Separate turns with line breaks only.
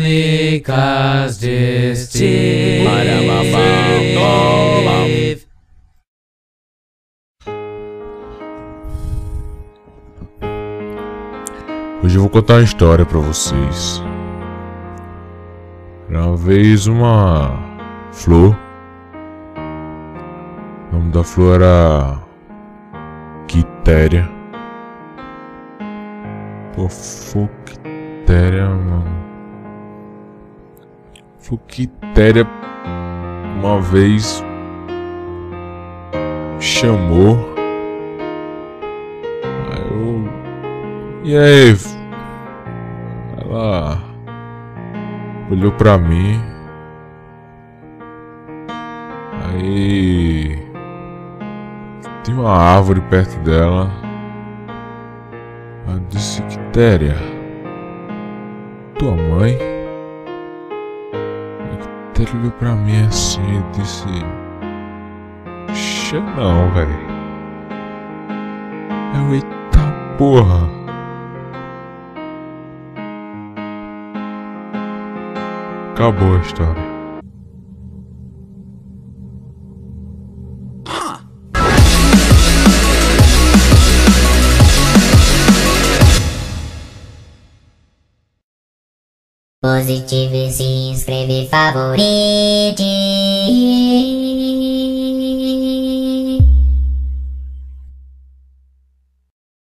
únicas de Steve.
Hoje eu vou contar uma história pra vocês. Era uma vez uma flor. O nome da flor era Quitéria. Pô, Quitéria, mano. Quitéria uma vez chamou. E aí? Ela olhou pra mim. Aí tinha uma árvore perto dela. Ela disse: Quitéria, tua mãe? A Quitéria olhou pra mim assim e disse: Xe não, velho. Eu, eita porra. Acabou a história.
Positive, se inscreve, favorite.